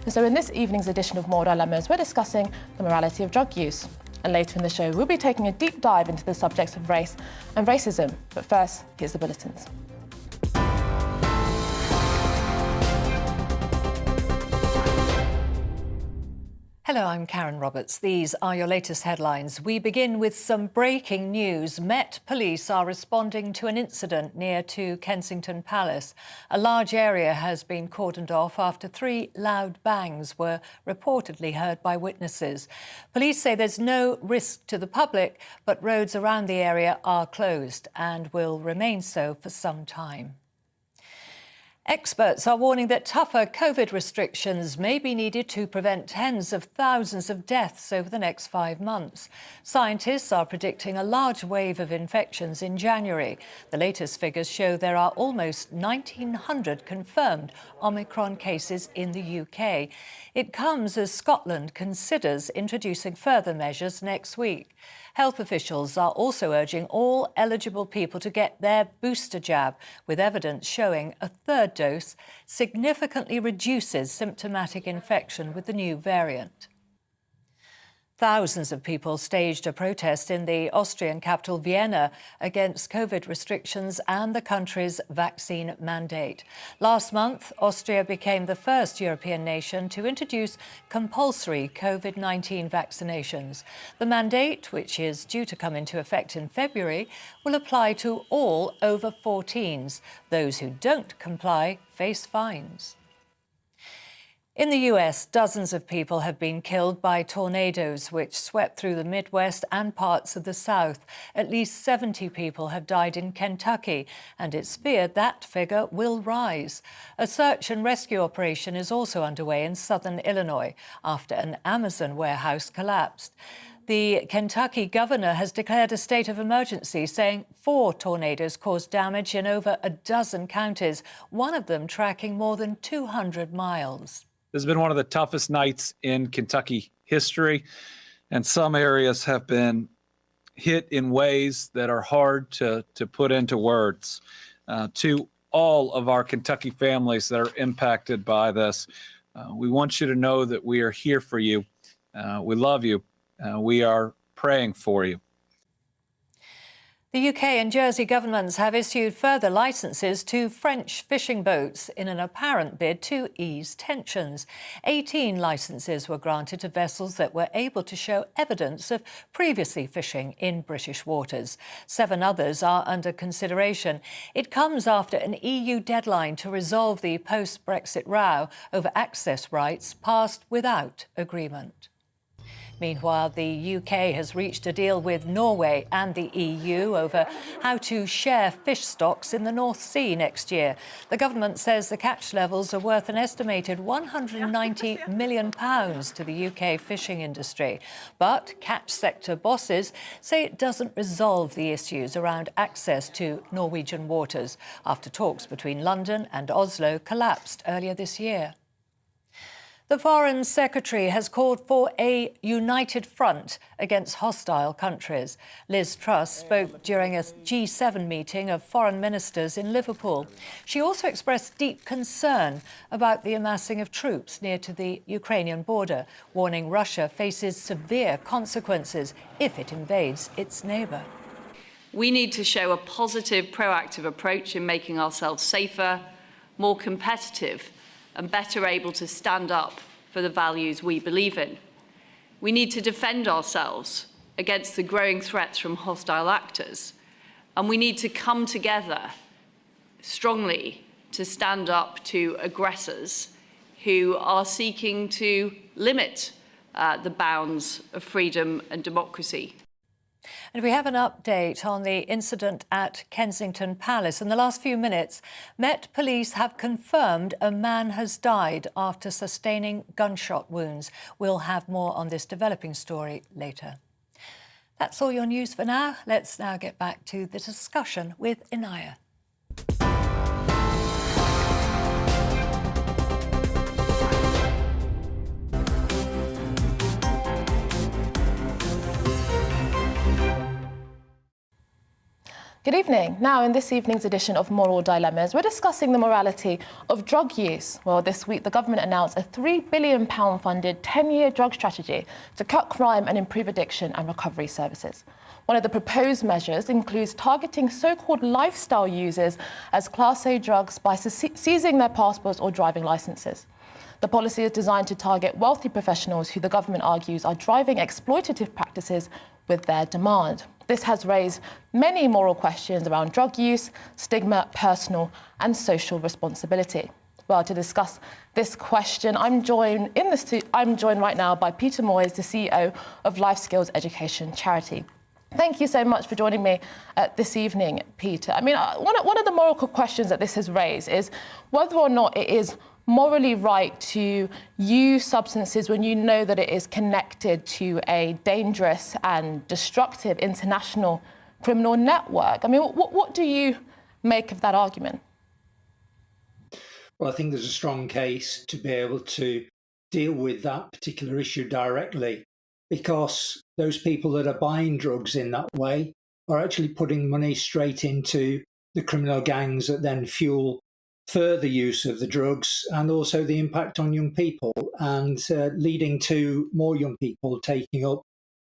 And so in this evening's edition of More Dilemmas, we're discussing the morality of drug use. And later in the show, we'll be taking a deep dive into the subjects of race and racism. But first, here's the bulletins. Hello, I'm Karen Roberts. These are your latest headlines. We begin with some breaking news. Met Police are responding to an incident near to Kensington Palace. A large area has been cordoned off after 3 loud bangs were reportedly heard by witnesses. Police say there's no risk to the public, but roads around the area are closed and will remain so for some time. Experts are warning that tougher COVID restrictions may be needed to prevent tens of thousands of deaths over the next 5 months. Scientists are predicting a large wave of infections in January. The latest figures show there are almost 1,900 confirmed Omicron cases in the UK. It comes as Scotland considers introducing further measures next week. Health officials are also urging all eligible people to get their booster jab, with evidence showing a 3rd dose significantly reduces symptomatic infection with the new variant. Thousands of people staged a protest in the Austrian capital Vienna against COVID restrictions and the country's vaccine mandate. Last month, Austria became the first European nation to introduce compulsory COVID-19 vaccinations. The mandate, which is due to come into effect in February, will apply to all over 14s. Those who don't comply face fines. In the US, dozens of people have been killed by tornadoes which swept through the Midwest and parts of the South. At least 70 people have died in Kentucky, and it's feared that figure will rise. A search and rescue operation is also underway in southern Illinois after an Amazon warehouse collapsed. The Kentucky governor has declared a state of emergency, saying 4 tornadoes caused damage in over a dozen counties, one of them tracking more than 200 miles. This has been one of the toughest nights in Kentucky history, and some areas have been hit in ways that are hard to put into words. To all of our Kentucky families that are impacted by this, we want you to know that we are here for you. We love you. We are praying for you. The UK and Jersey governments have issued further licences to French fishing boats in an apparent bid to ease tensions. 18 licences were granted to vessels that were able to show evidence of previously fishing in British waters. 7 others are under consideration. It comes after an EU deadline to resolve the post-Brexit row over access rights passed without agreement. Meanwhile, the UK has reached a deal with Norway and the EU over how to share fish stocks in the North Sea next year. The government says the catch levels are worth an estimated £190 million to the UK fishing industry. But catch sector bosses say it doesn't resolve the issues around access to Norwegian waters after talks between London and Oslo collapsed earlier this year. The Foreign Secretary has called for a united front against hostile countries. Liz Truss spoke during a G7 meeting of foreign ministers in Liverpool. She also expressed deep concern about the amassing of troops near to the Ukrainian border, warning Russia faces severe consequences if it invades its neighbour. We need to show a positive, proactive approach in making ourselves safer, more competitive, and better able to stand up for the values we believe in. We need to defend ourselves against the growing threats from hostile actors, and we need to come together strongly to stand up to aggressors who are seeking to limit the bounds of freedom and democracy. And we have an update on the incident at Kensington Palace. In the last few minutes, Met Police have confirmed a man has died after sustaining gunshot wounds. We'll have more on this developing story later. That's all your news for now. Let's now get back to the discussion with Inaya. Good evening. Now, in this evening's edition of Moral Dilemmas, we're discussing the morality of drug use. Well, this week, the government announced a £3 billion funded 10-year drug strategy to cut crime and improve addiction and recovery services. One of the proposed measures includes targeting so-called lifestyle users as Class A drugs by seizing their passports or driving licences. The policy is designed to target wealthy professionals who the government argues are driving exploitative practices with their demand. This has raised many moral questions around drug use, stigma, personal and social responsibility. Well, to discuss this question, I'm joined right now by Peter Moyes, the CEO of Life Skills Education Charity. Thank you so much for joining me this evening, Peter. I mean, one of the moral questions that this has raised is whether or not it is morally right to use substances when you know that it is connected to a dangerous and destructive international criminal network. I mean, what do you make of that argument? Well, I think there's a strong case to be able to deal with that particular issue directly, because those people that are buying drugs in that way are actually putting money straight into the criminal gangs that then fuel further use of the drugs, and also the impact on young people, and leading to more young people taking up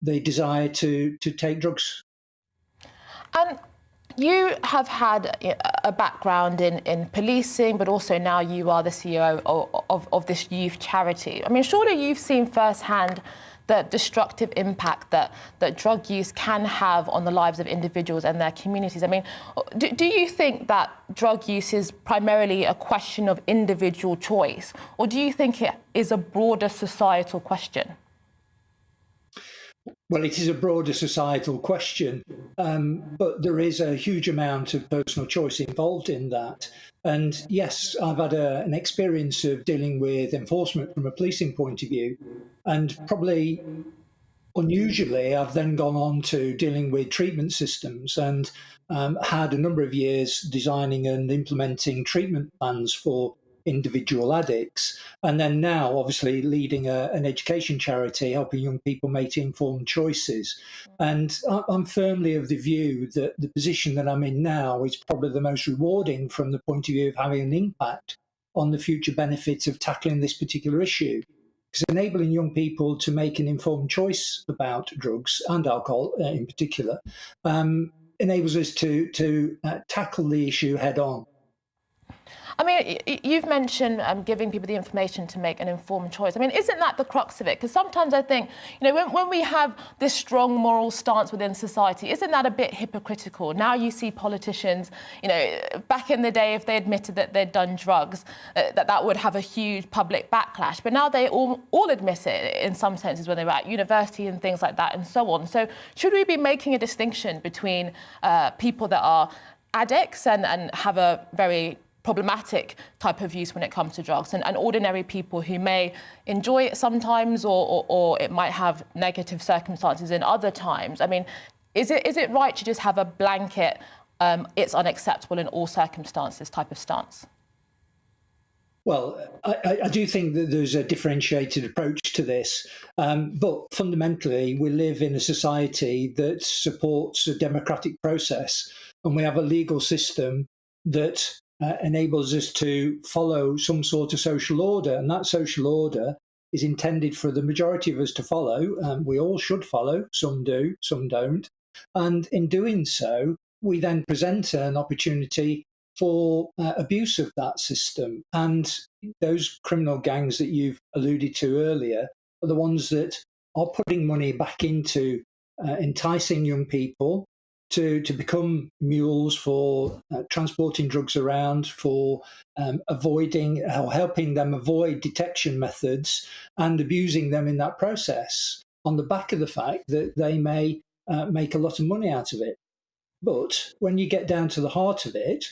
the desire to take drugs. And you have had a background in policing, but also now you are the CEO of this youth charity. I mean, surely you've seen firsthand the destructive impact that drug use can have on the lives of individuals and their communities. I mean, do you think that drug use is primarily a question of individual choice, or do you think it is a broader societal question? Well, it is a broader societal question, but there is a huge amount of personal choice involved in that. And yes, I've had an experience of dealing with enforcement from a policing point of view, and probably unusually, I've then gone on to dealing with treatment systems, and had a number of years designing and implementing treatment plans for individual addicts, and then now obviously leading an education charity helping young people make informed choices. And I'm firmly of the view that the position that I'm in now is probably the most rewarding from the point of view of having an impact on the future benefits of tackling this particular issue, because enabling young people to make an informed choice about drugs and alcohol in particular enables us to tackle the issue head on. I mean, you've mentioned giving people the information to make an informed choice. I mean, isn't that the crux of it? Because sometimes I think, you know, when we have this strong moral stance within society, isn't that a bit hypocritical? Now you see politicians, you know, back in the day, if they admitted that they'd done drugs, that would have a huge public backlash. But now they all admit it in some senses when they were at university and things like that and so on. So should we be making a distinction between people that are addicts and have a very problematic type of use when it comes to drugs, and ordinary people who may enjoy it sometimes, or it might have negative circumstances in other times? I mean, is it right to just have a blanket, it's unacceptable in all circumstances type of stance? Well, I do think that there's a differentiated approach to this, but fundamentally we live in a society that supports a democratic process, and we have a legal system that enables us to follow some sort of social order, and that social order is intended for the majority of us to follow. We all should follow, some do, some don't. And in doing so, we then present an opportunity for abuse of that system. And those criminal gangs that you've alluded to earlier are the ones that are putting money back into enticing young people to become mules for transporting drugs around, for avoiding or helping them avoid detection methods and abusing them in that process, on the back of the fact that they may make a lot of money out of it. But when you get down to the heart of it,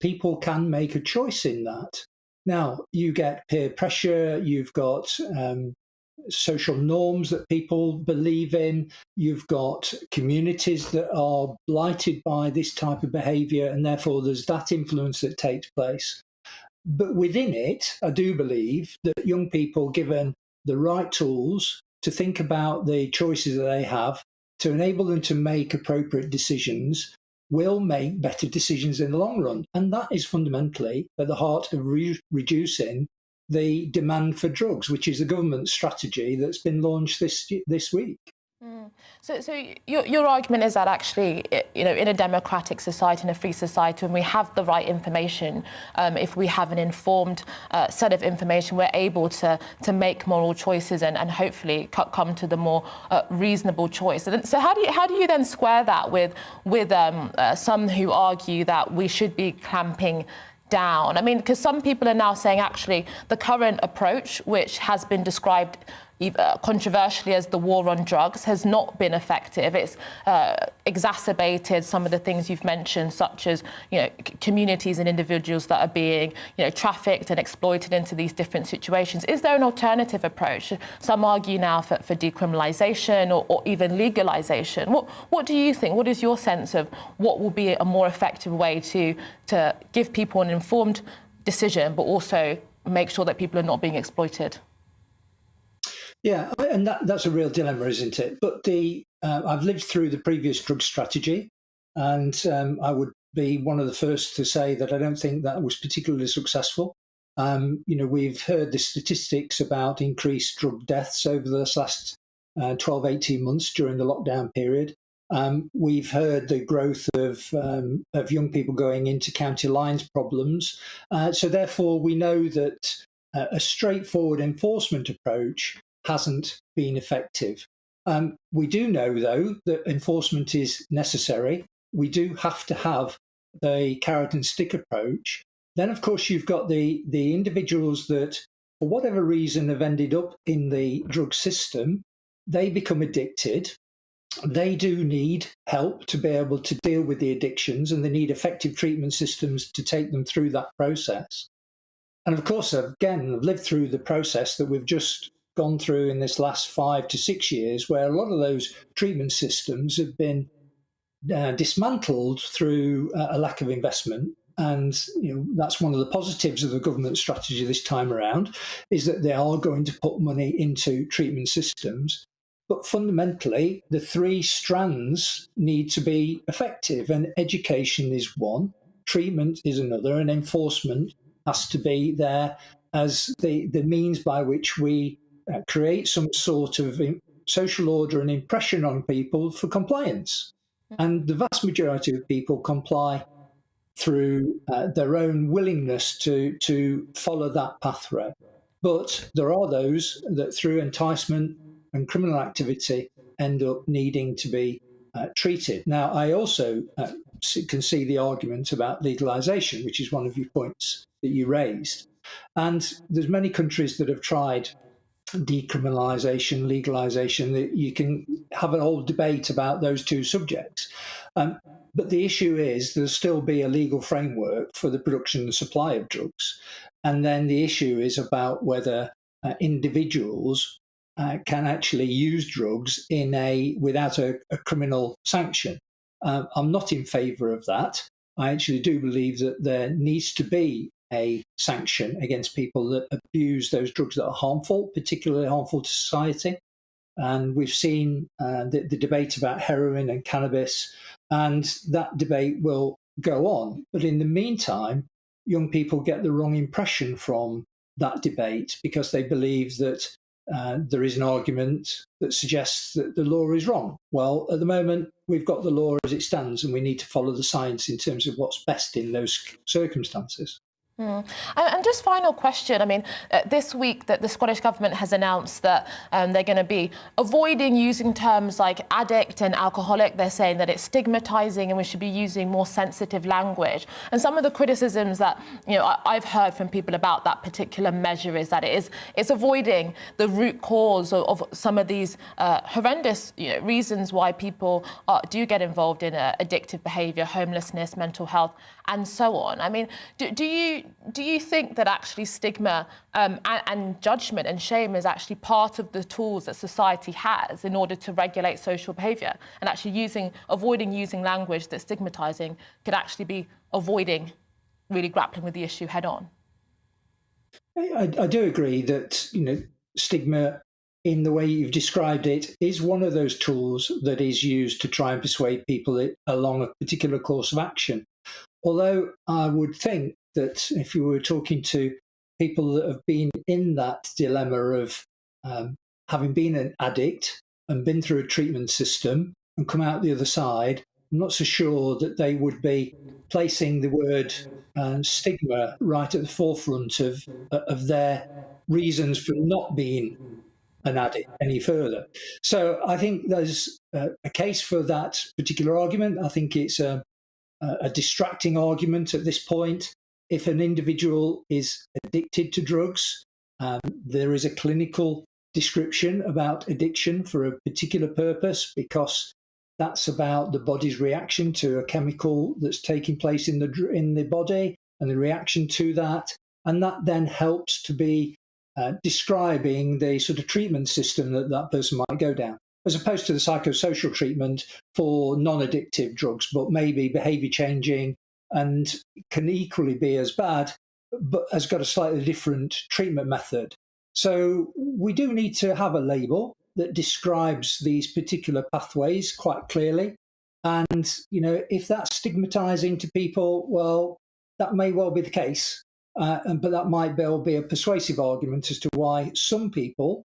people can make a choice in that. Now, you get peer pressure, you've got social norms that people believe in, you've got communities that are blighted by this type of behaviour, and therefore there's that influence that takes place. But within it, I do believe that young people, given the right tools to think about the choices that they have, to enable them to make appropriate decisions, will make better decisions in the long run. And that is fundamentally at the heart of reducing the demand for drugs, which is the government strategy that's been launched this week. So your argument is that actually, in a democratic society, in a free society, when we have the right information, if we have an informed set of information, we're able to make moral choices and hopefully come to the more reasonable choice. And so how do you then square that with some who argue that we should be clamping down? I mean, because some people are now saying actually the current approach, which has been described controversially as the war on drugs, has not been effective. It's exacerbated some of the things you've mentioned, such as communities and individuals that are being trafficked and exploited into these different situations. Is there an alternative approach? Some argue now for decriminalisation or even legalisation. What do you think? What is your sense of what will be a more effective way to give people an informed decision, but also make sure that people are not being exploited? Yeah, and that's a real dilemma, isn't it? But I've lived through the previous drug strategy, and I would be one of the first to say that I don't think that was particularly successful. We've heard the statistics about increased drug deaths over the last 12, 18 months during the lockdown period. We've heard the growth of young people going into county lines problems. So therefore, we know that a straightforward enforcement approach hasn't been effective. We do know, though, that enforcement is necessary. We do have to have the carrot and stick approach. Then, of course, you've got the individuals that, for whatever reason, have ended up in the drug system. They become addicted. They do need help to be able to deal with the addictions, and they need effective treatment systems to take them through that process. And of course, again, I've lived through the process that we've just gone through in this last 5 to 6 years, where a lot of those treatment systems have been dismantled through a lack of investment. And that's one of the positives of the government strategy this time around, is that they are going to put money into treatment systems. But fundamentally, the 3 strands need to be effective, and education is one, treatment is another, and enforcement has to be there as the means by which we create some sort of social order and impression on people for compliance. And the vast majority of people comply through their own willingness to follow that pathway. But there are those that, through enticement and criminal activity, end up needing to be treated. Now, I also can see the argument about legalisation, which is one of your points that you raised. And there's many countries that have tried decriminalisation, legalisation, that you can have an whole debate about those two subjects. But the issue is there'll still be a legal framework for the production and supply of drugs. And then the issue is about whether individuals can actually use drugs without a criminal sanction. I'm not in favour of that. I actually do believe that there needs to be a sanction against people that abuse those drugs that are harmful, particularly harmful to society. And we've seen the debate about heroin and cannabis, and that debate will go on. But in the meantime, young people get the wrong impression from that debate because they believe that there is an argument that suggests that the law is wrong. Well, at the moment, we've got the law as it stands, and we need to follow the science in terms of what's best in those circumstances. And just final question, I mean, this week that the Scottish Government has announced that they're going to be avoiding using terms like addict and alcoholic. They're saying that it's stigmatising and we should be using more sensitive language. And some of the criticisms that I've heard from people about that particular measure is that it's avoiding the root cause of some of these horrendous reasons why people do get involved in addictive behaviour, homelessness, mental health, and so on. I mean, do you think that actually stigma and judgment and shame is actually part of the tools that society has in order to regulate social behaviour, and actually avoiding using language that's stigmatising could actually be avoiding really grappling with the issue head on? I do agree that stigma in the way you've described it, is one of those tools that is used to try and persuade people along a particular course of action. Although I would think that if you were talking to people that have been in that dilemma of having been an addict and been through a treatment system and come out the other side, I'm not so sure that they would be placing the word stigma right at the forefront of their reasons for not being an addict any further. So I think there's a case for that particular argument. I think it's a distracting argument at this point. If an individual is addicted to drugs, there is a clinical description about addiction for a particular purpose, because that's about the body's reaction to a chemical that's taking place in the body and the reaction to that. And that then helps to be describing the sort of treatment system that person might go down, as opposed to the psychosocial treatment for non-addictive drugs, but maybe behaviour changing and can equally be as bad, but has got a slightly different treatment method. So we do need to have a label that describes these particular pathways quite clearly. And, if that's stigmatizing to people, well, that may well be the case. But that might well be a persuasive argument as to why some people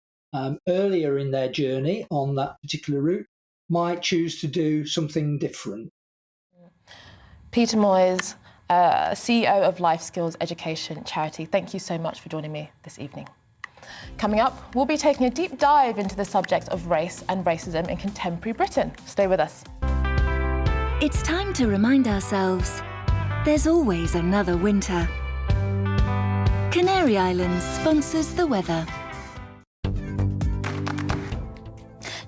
earlier in their journey on that particular route might choose to do something different. Peter Moyes, CEO of Life Skills Education Charity, thank you so much for joining me this evening. Coming up, we'll be taking a deep dive into the subject of race and racism in contemporary Britain. Stay with us. It's time to remind ourselves there's always another winter. Canary Islands sponsors the weather.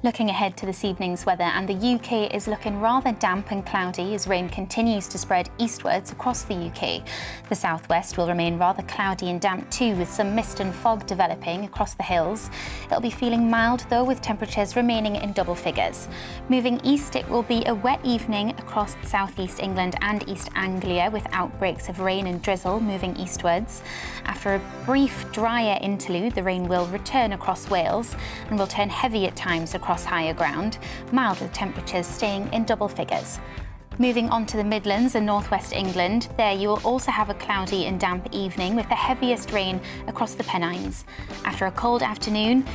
Looking ahead to this evening's weather, and the UK is looking rather damp and cloudy as rain continues to spread eastwards across the UK. The southwest will remain rather cloudy and damp too, with some mist and fog developing across the hills. It'll be feeling mild though, with temperatures remaining in double figures. Moving east, it will be a wet evening across southeast England and East Anglia, with outbreaks of rain and drizzle moving eastwards. After a brief drier interlude, the rain will return across Wales and will turn heavy at times across higher ground, mild with temperatures staying in double figures. Moving on to the Midlands and northwest England, there you will also have a cloudy and damp evening with the heaviest rain across the Pennines. After a cold afternoon,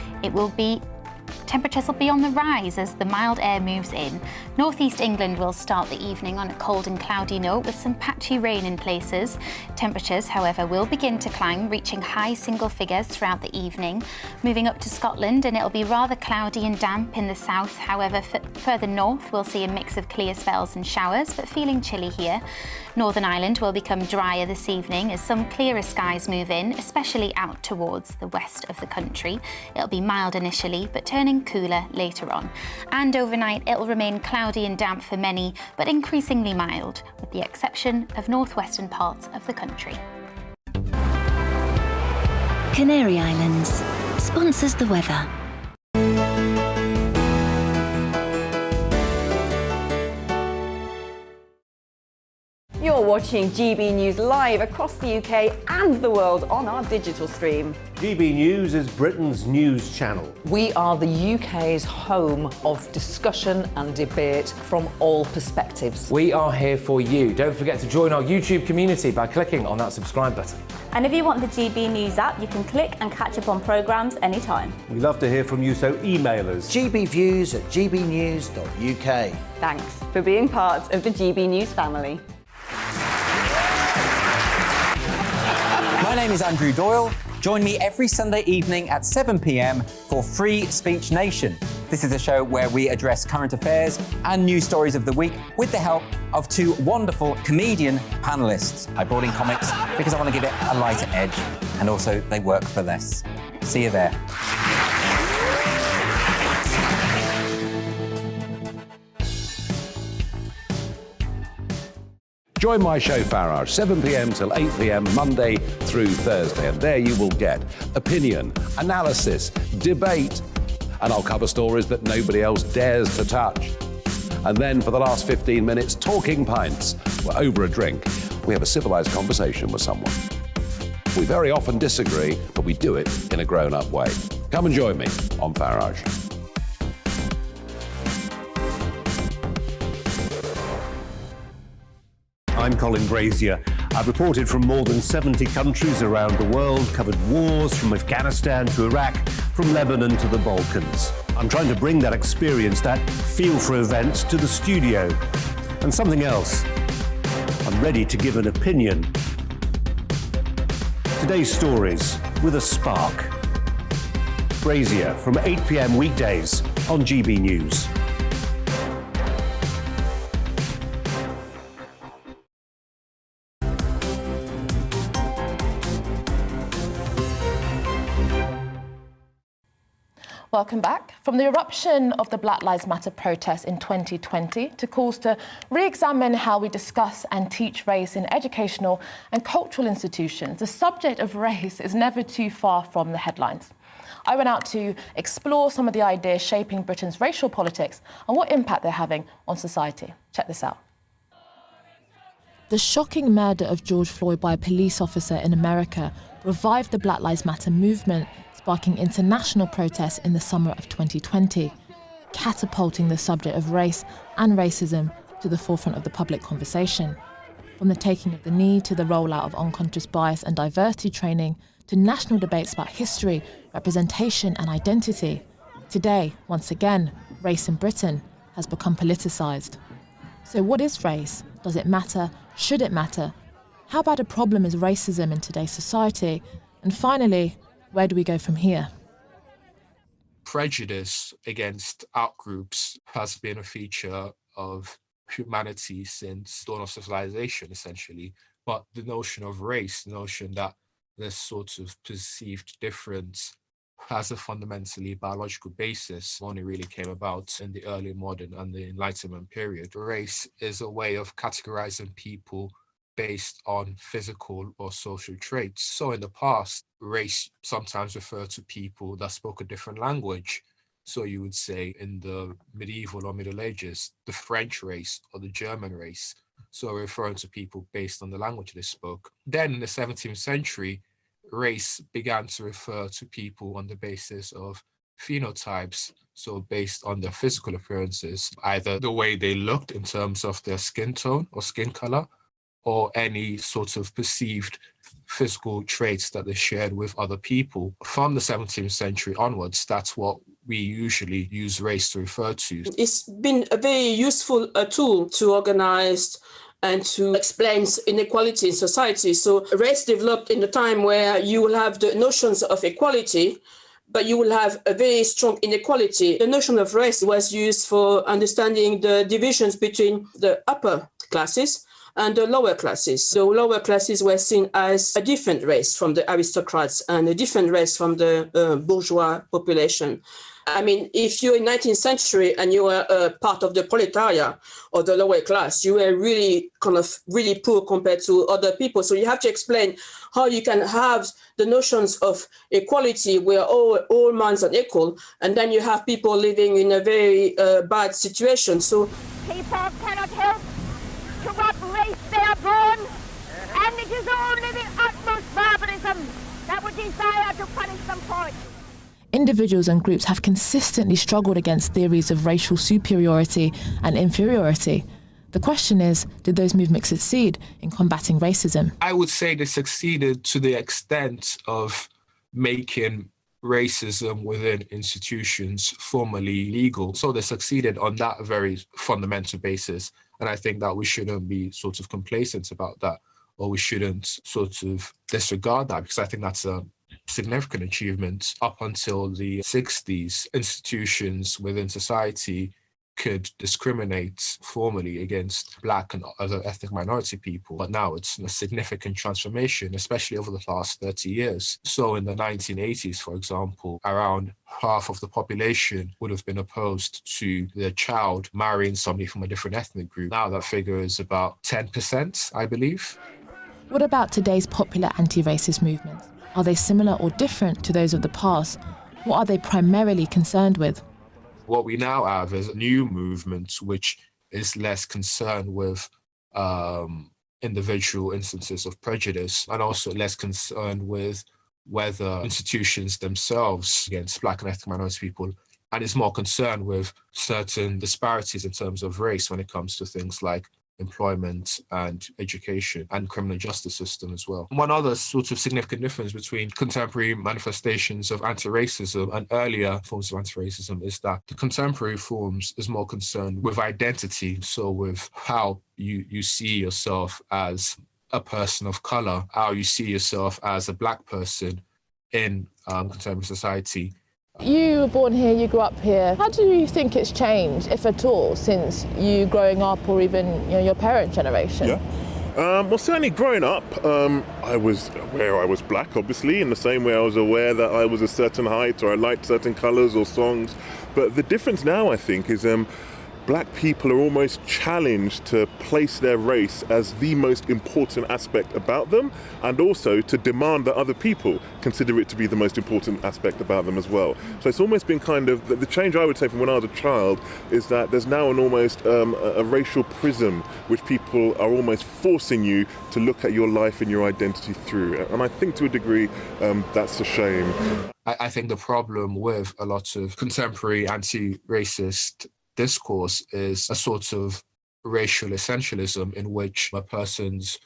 temperatures will be on the rise as the mild air moves in. Northeast England will start the evening on a cold and cloudy note with some patchy rain in places. Temperatures, however, will begin to climb, reaching high single figures throughout the evening. Moving up to Scotland, and it'll be rather cloudy and damp in the south. However, further north, we'll see a mix of clear spells and showers, but feeling chilly here. Northern Ireland will become drier this evening as some clearer skies move in, especially out towards the west of the country. It'll be mild initially, but turning cooler later on. And overnight, it'll remain cloudy and damp for many, but increasingly mild, with the exception of northwestern parts of the country. Canary Islands sponsors the weather. You're watching GB News live across the UK and the world on our digital stream. GB News is Britain's news channel. We are the UK's home of discussion and debate from all perspectives. We are here for you. Don't forget to join our YouTube community by clicking on that subscribe button. And if you want the GB News app, you can click and catch up on programmes anytime. We love to hear from you, so email us. gbviews@gbnews.uk. Thanks for being part of the GB News family. My name is Andrew Doyle. Join me every Sunday evening at 7 p.m. for Free Speech Nation. This is a show where we address current affairs and news stories of the week with the help of two wonderful comedian panellists. I brought in comics because I want to give it a lighter edge, and also they work for less. See you there. Join my show Farage, 7 p.m. till 8 p.m. Monday through Thursday, and there you will get opinion, analysis, debate, and I'll cover stories that nobody else dares to touch. And then for the last 15 minutes, talking pints. We're over a drink. We have a civilised conversation with someone. We very often disagree, but we do it in a grown-up way. Come and join me on Farage. I'm Colin Brazier. I've reported from more than 70 countries around the world, covered wars from Afghanistan to Iraq, from Lebanon to the Balkans. I'm trying to bring that experience, that feel for events, to the studio. And something else, I'm ready to give an opinion. Today's stories with a spark. Brazier from 8 p.m. weekdays on GB News. Welcome back. From the eruption of the Black Lives Matter protests in 2020 to calls to re-examine how we discuss and teach race in educational and cultural institutions, the subject of race is never too far from the headlines. I went out to explore some of the ideas shaping Britain's racial politics and what impact they're having on society. Check this out. The shocking murder of George Floyd by a police officer in America revived the Black Lives Matter movement, sparking international protests in the summer of 2020, catapulting the subject of race and racism to the forefront of the public conversation. From the taking of the knee to the rollout of unconscious bias and diversity training to national debates about history, representation and identity, today, once again, race in Britain has become politicised. So what is race? Does it matter? Should it matter? How bad a problem is racism in today's society? And finally, where do we go from here? Prejudice against outgroups has been a feature of humanity since dawn of civilization, essentially. But the notion of race, the notion that this sort of perceived difference has a fundamentally biological basis, only really came about in the early modern and the Enlightenment period. Race is a way of categorizing people based on physical or social traits. So in the past, race sometimes referred to people that spoke a different language. So you would say in the medieval or Middle Ages, the French race or the German race. So referring to people based on the language they spoke. Then in the 17th century, race began to refer to people on the basis of phenotypes, so based on their physical appearances, either the way they looked in terms of their skin tone or skin color, or any sort of perceived physical traits that they shared with other people. From the 17th century onwards, that's what we usually use race to refer to. It's been a very useful tool to organize and to explain inequality in society. So race developed in a time where you will have the notions of equality, but you will have a very strong inequality. The notion of race was used for understanding the divisions between the upper classes and the lower classes. The lower classes were seen as a different race from the aristocrats and a different race from the bourgeois population. I mean, if you're in 19th century and you were part of the proletariat or the lower class, you were really really poor compared to other people. So you have to explain how you can have the notions of equality where all minds are equal, and then you have people living in a very bad situation. So people cannot help to what race they are born, and it is only the utmost barbarism that would desire to punish them for it. Individuals and groups have consistently struggled against theories of racial superiority and inferiority. The question is, did those movements succeed in combating racism? I would say they succeeded to the extent of making racism within institutions formally legal. So they succeeded on that very fundamental basis. And I think that we shouldn't be sort of complacent about that, or we shouldn't sort of disregard that, because I think that's a significant achievement. Up until the 60s, institutions within society could discriminate formally against Black and other ethnic minority people. But now it's a significant transformation, especially over the last 30 years. So in the 1980s, for example, around half of the population would have been opposed to their child marrying somebody from a different ethnic group. Now that figure is about 10%, I believe. What about today's popular anti-racist movements? Are they similar or different to those of the past? What are they primarily concerned with? What we now have is a new movement which is less concerned with individual instances of prejudice, and also less concerned with whether institutions themselves against Black and ethnic minority people, and is more concerned with certain disparities in terms of race when it comes to things like employment and education and criminal justice system as well. One other sort of significant difference between contemporary manifestations of anti-racism and earlier forms of anti-racism is that the contemporary forms is more concerned with identity, so with how you see yourself as a person of color, how you see yourself as a Black person in contemporary society. You were born here, you grew up here. How do you think it's changed, if at all, since you growing up or even your parent generation? Yeah. Well, certainly growing up, I was aware I was Black, obviously, in the same way I was aware that I was a certain height or I liked certain colours or songs. But the difference now, I think, is Black people are almost challenged to place their race as the most important aspect about them, and also to demand that other people consider it to be the most important aspect about them as well. So it's almost been kind of, the change I would say from when I was a child is that there's now an almost a racial prism which people are almost forcing you to look at your life and your identity through. And I think to a degree that's a shame. I think the problem with a lot of contemporary anti-racist discourse is a sort of racial essentialism in which a person's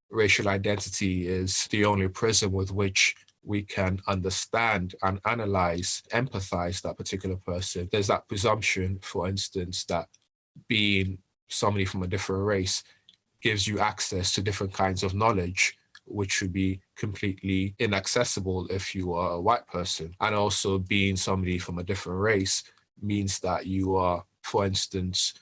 racial identity is the only prism with which we can understand and analyze, empathize that particular person. There's that presumption, for instance, that being somebody from a different race gives you access to different kinds of knowledge, which would be completely inaccessible if you are a white person. And also being somebody from a different race means that you are, for instance,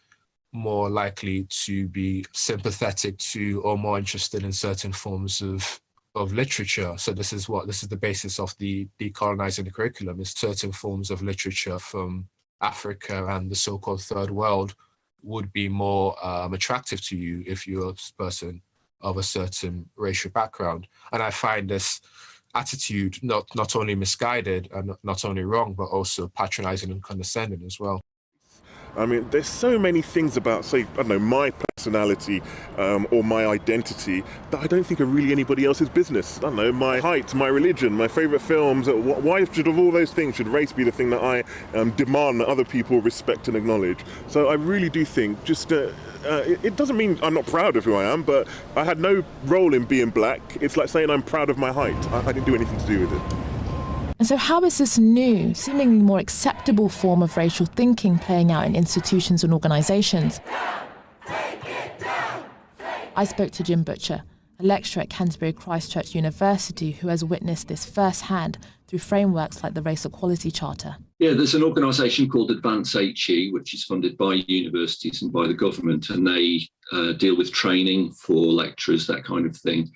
more likely to be sympathetic to or more interested in certain forms of literature. So this is the basis of the decolonizing the curriculum, is certain forms of literature from Africa and the so-called third world would be more attractive to you if you're a person of a certain racial background. And I find this attitude not only misguided and not only wrong, but also patronizing and condescending as well. I mean, there's so many things about, say, I don't know, my personality or my identity that I don't think are really anybody else's business. I don't know, my height, my religion, my favourite films. Why should, of all those things, should race be the thing that I demand that other people respect and acknowledge? So I really do think it doesn't mean I'm not proud of who I am, but I had no role in being Black. It's like saying I'm proud of my height. I didn't do anything to do with it. And so how is this new, seemingly more acceptable form of racial thinking playing out in institutions and organisations? I spoke to Jim Butcher, a lecturer at Canterbury Christ Church University who has witnessed this firsthand through frameworks like the Race Equality Charter. Yeah, there's an organisation called Advance HE, which is funded by universities and by the government, and they deal with training for lecturers, that kind of thing.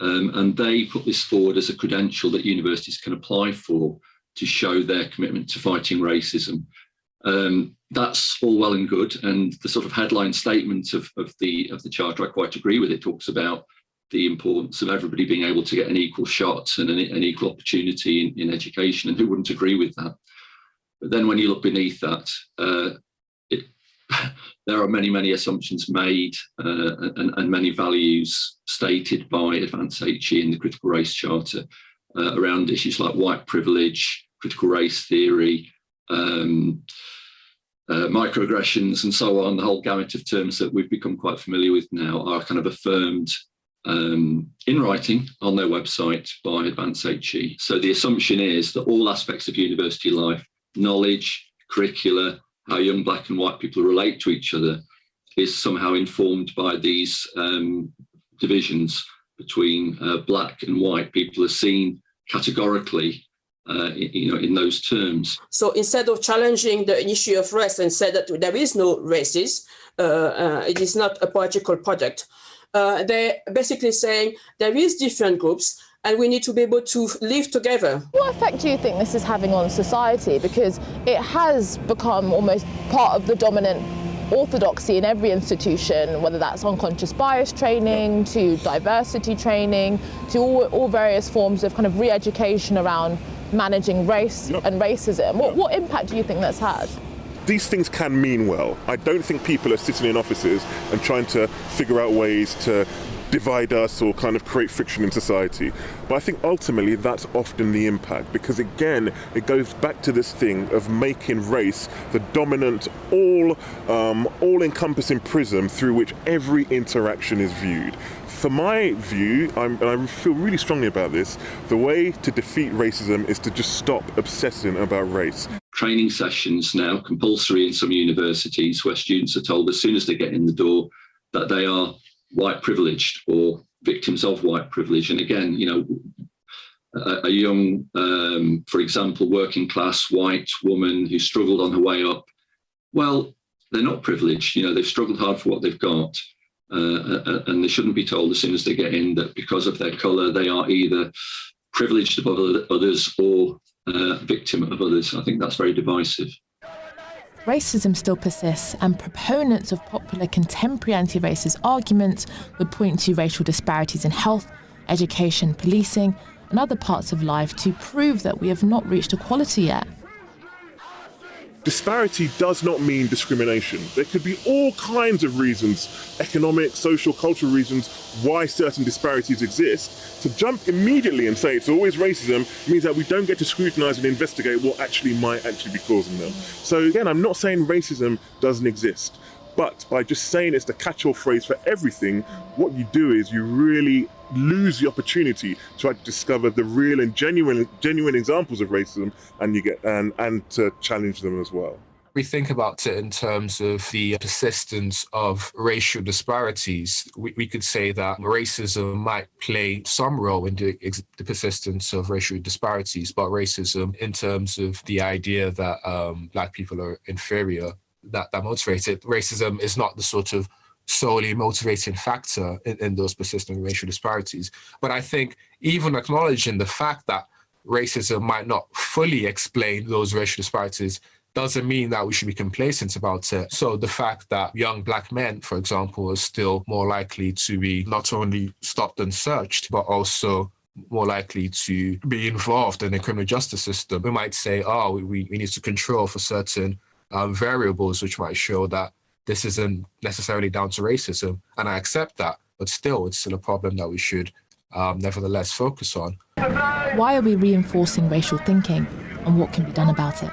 And they put this forward as a credential that universities can apply for to show their commitment to fighting racism. That's all well and good, and the sort of headline statement of the charter, I quite agree with. It talks about the importance of everybody being able to get an equal shot and an equal opportunity in education, and who wouldn't agree with that? But then when you look beneath that, there are many, many assumptions made and many values stated by Advance HE in the Critical Race Charter around issues like white privilege, critical race theory, microaggressions and so on. The whole gamut of terms that we've become quite familiar with now are kind of affirmed in writing on their website by Advance HE. So the assumption is that all aspects of university life, knowledge, curricula, how young Black and white people relate to each other, is somehow informed by these divisions between Black and white. People are seen categorically, in those terms. So instead of challenging the issue of race and say that there is no races, it is not a political product, they're basically saying there is different groups and we need to be able to live together. What effect do you think this is having on society? Because it has become almost part of the dominant orthodoxy in every institution, whether that's unconscious bias training, to diversity training, to all various forms of kind of re-education around managing race and racism. What impact do you think that's had? These things can mean well. I don't think people are sitting in offices and trying to figure out ways to divide us or kind of create friction in society. But I think ultimately that's often the impact, because again, it goes back to this thing of making race the dominant, all-encompassing prism through which every interaction is viewed. For my view, and I feel really strongly about this, the way to defeat racism is to just stop obsessing about race. Training sessions now compulsory in some universities, where students are told as soon as they get in the door that they are white privileged or victims of white privilege. And again, you know, a young, for example, working class white woman who struggled on her way up, well, they're not privileged. You know, they've struggled hard for what they've got. And they shouldn't be told as soon as they get in that because of their colour, they are either privileged above others or victim of others. I think that's very divisive. Racism still persists, and proponents of popular contemporary anti-racist arguments would point to racial disparities in health, education, policing, and other parts of life to prove that we have not reached equality yet. Disparity does not mean discrimination. There could be all kinds of reasons, economic, social, cultural reasons, why certain disparities exist. To jump immediately and say it's always racism means that we don't get to scrutinise and investigate what actually might actually be causing them. So again, I'm not saying racism doesn't exist, but by just saying it's the catch-all phrase for everything, what you do is you really lose the opportunity to discover the real and genuine examples of racism, and to challenge them as well. We think about it in terms of the persistence of racial disparities. We could say that racism might play some role in the persistence of racial disparities, but racism in terms of the idea that Black people are inferior, that motivated, racism is not the sort of solely motivating factor in those persistent racial disparities. But I think even acknowledging the fact that racism might not fully explain those racial disparities doesn't mean that we should be complacent about it. So the fact that young Black men, for example, are still more likely to be not only stopped and searched, but also more likely to be involved in the criminal justice system. We might say, oh, we need to control for certain variables, which might show that this isn't necessarily down to racism. And I accept that, but still, it's still a problem that we should nevertheless focus on. Why are we reinforcing racial thinking, and what can be done about it?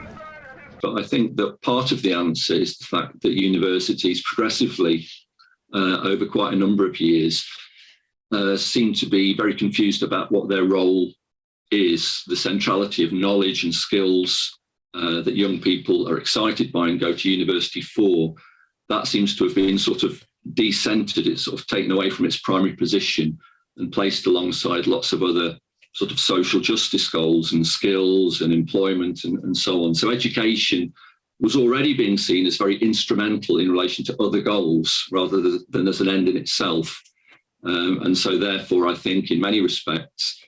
But I think that part of the answer is the fact that universities progressively, over quite a number of years, seem to be very confused about what their role is, the centrality of knowledge and skills that young people are excited by and go to university for. That seems to have been sort of decentered, it's sort of taken away from its primary position and placed alongside lots of other sort of social justice goals and skills and employment and so on. So education was already being seen as very instrumental in relation to other goals rather than as an end in itself. And so therefore, I think in many respects,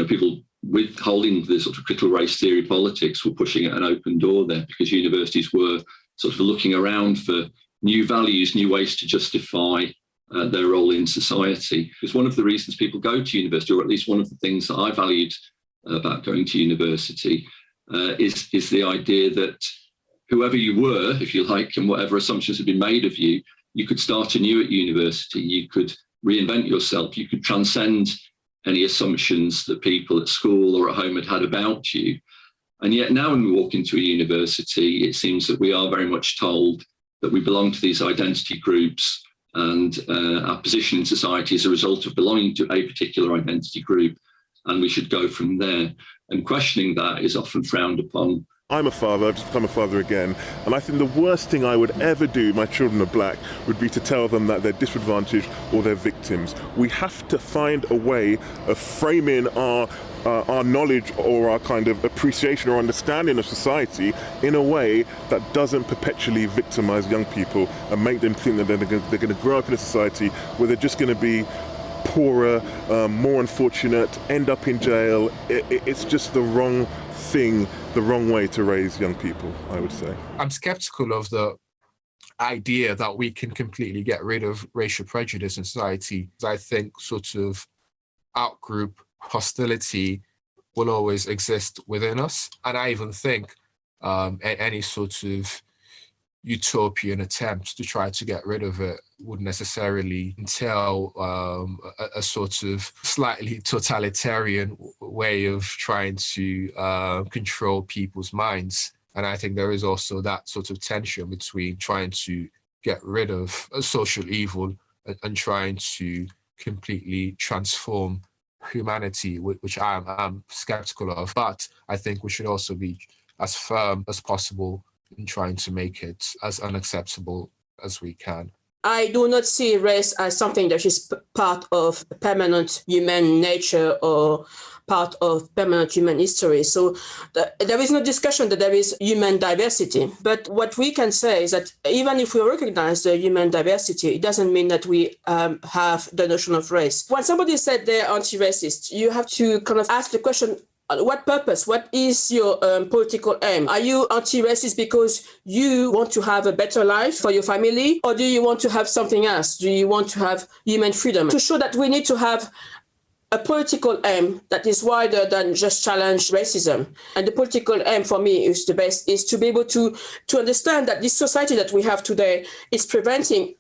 people withholding the sort of critical race theory politics were pushing at an open door there, because universities were sort of looking around for new values, new ways to justify their role in society. Because one of the reasons people go to university, or at least one of the things that I valued about going to university, is the idea that whoever you were, if you like, and whatever assumptions had been made of you, you could start anew at university, you could reinvent yourself, you could transcend any assumptions that people at school or at home had about you. And yet now when we walk into a university, it seems that we are very much told that we belong to these identity groups, and our position in society is a result of belonging to a particular identity group, and we should go from there. And questioning that is often frowned upon. I'm a father, I've just become a father again, and I think the worst thing I would ever do, my children are Black, would be to tell them that they're disadvantaged or they're victims. We have to find a way of framing our knowledge or our kind of appreciation or understanding of society in a way that doesn't perpetually victimize young people and make them think that they're going to grow up in a society where they're just going to be poorer, more unfortunate, end up in jail. It's just the wrong thing, the wrong way to raise young people, I would say. I'm skeptical of the idea that we can completely get rid of racial prejudice in society. I think sort of outgroup hostility will always exist within us. And I even think any sort of utopian attempts to try to get rid of it would necessarily entail a sort of slightly totalitarian way of trying to control people's minds. And I think there is also that sort of tension between trying to get rid of a social evil and trying to completely transform humanity, which I'm skeptical of. But I think we should also be as firm as possible in trying to make it as unacceptable as we can. I do not see race as something that is part of permanent human nature or part of permanent human history. So there is no discussion that there is human diversity. But what we can say is that even if we recognize the human diversity, it doesn't mean that we have the notion of race. When somebody said they're anti-racist, you have to kind of ask the question, what purpose? What is your political aim? Are you anti-racist because you want to have a better life for your family? Or do you want to have something else? Do you want to have human freedom? To show that we need to have a political aim that is wider than just challenge racism. And the political aim for me is the best, is to be able to understand that this society that we have today is preventing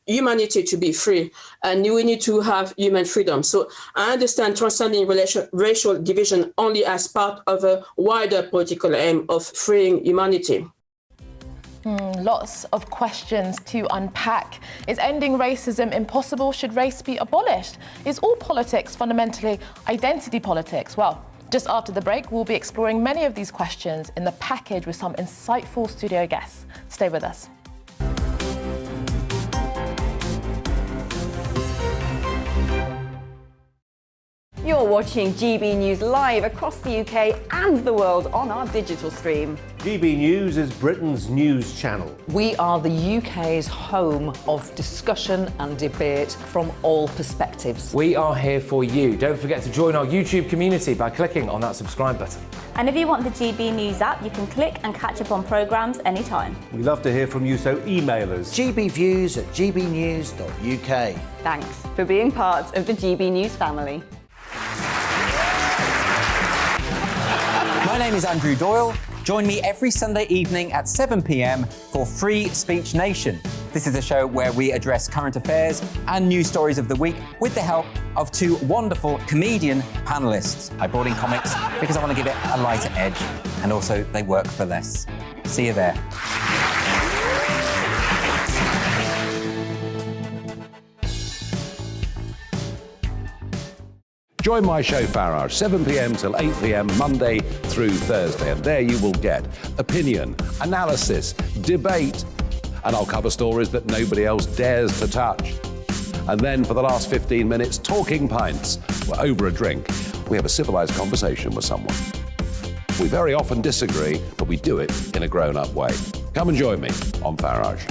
humanity to be free, and we need to have human freedom. So I understand transcending racial division only as part of a wider political aim of freeing humanity. Lots of questions to unpack. Is ending racism impossible? Should race be abolished? Is all politics fundamentally identity politics? Well, just after the break, we'll be exploring many of these questions in the package with some insightful studio guests. Stay with us. You're watching GB News live across the UK and the world on our digital stream. GB News is Britain's news channel. We are the UK's home of discussion and debate from all perspectives. We are here for you. Don't forget to join our YouTube community by clicking on that subscribe button. And if you want the GB News app, you can click and catch up on programmes anytime. We love to hear from you, so email us. gbviews@gbnews.uk. Thanks for being part of the GB News family. My name is Andrew Doyle. Join me every Sunday evening at 7 p.m. for Free Speech Nation. This is a show where we address current affairs and news stories of the week with the help of two wonderful comedian panellists. I brought in comics because I want to give it a lighter edge, and also they work for less. See you there. Join my show Farage, 7 p.m. till 8 p.m. Monday through Thursday. And there you will get opinion, analysis, debate, and I'll cover stories that nobody else dares to touch. And then for the last 15 minutes, talking pints. We're over a drink. We have a civilized conversation with someone. We very often disagree, but we do it in a grown-up way. Come and join me on Farage.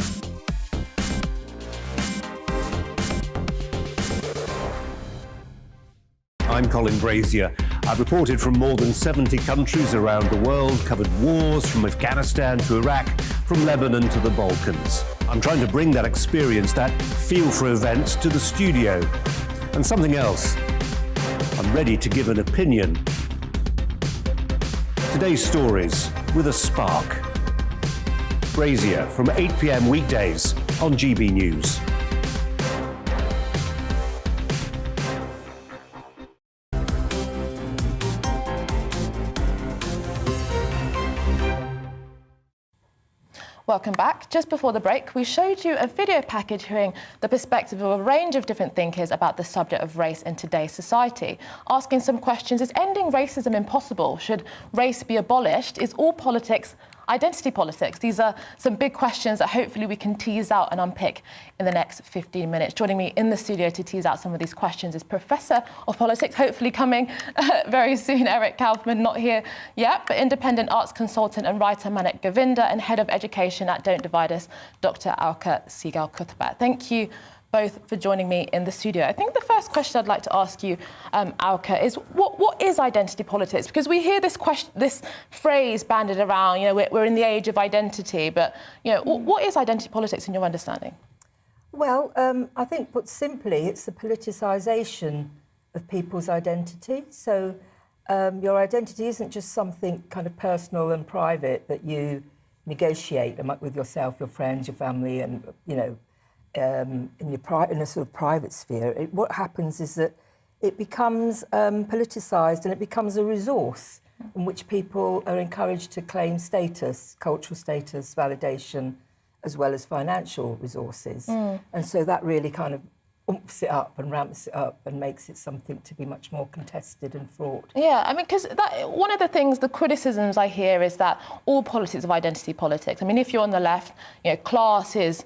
I'm Colin Brazier. I've reported from more than 70 countries around the world, covered wars from Afghanistan to Iraq, from Lebanon to the Balkans. I'm trying to bring that experience, that feel for events, to the studio. And something else. I'm ready to give an opinion. Today's stories with a spark. Brazier from 8 p.m. weekdays on GB News. Welcome back. Just before the break, we showed you a video package hearing the perspective of a range of different thinkers about the subject of race in today's society. Asking some questions, is ending racism impossible? Should race be abolished? Is all politics identity politics? These are some big questions that hopefully we can tease out and unpick in the next 15 minutes. Joining me in the studio to tease out some of these questions is Professor of Politics, hopefully coming very soon, Eric Kaufman, not here yet, but independent arts consultant and writer Manik Govinda, and Head of Education at Don't Divide Us, Dr. Alka Segal-Kuthbat. Thank you both for joining me in the studio. I think the first question I'd like to ask you, Alka, is what is identity politics? Because we hear this phrase banded around, you know, we're in the age of identity, but, you know, what is identity politics in your understanding? Well, I think put simply, it's the politicisation of people's identity. So your identity isn't just something kind of personal and private that you negotiate with yourself, your friends, your family, and in a sort of private sphere, what happens is that it becomes politicised and it becomes a resource in which people are encouraged to claim status, cultural status, validation, as well as financial resources. And so that really kind of umps it up and ramps it up and makes it something to be much more contested and fraught. Yeah, I mean, because one of the things, the criticisms I hear is that all politics of identity politics. I mean, if you're on the left, class is,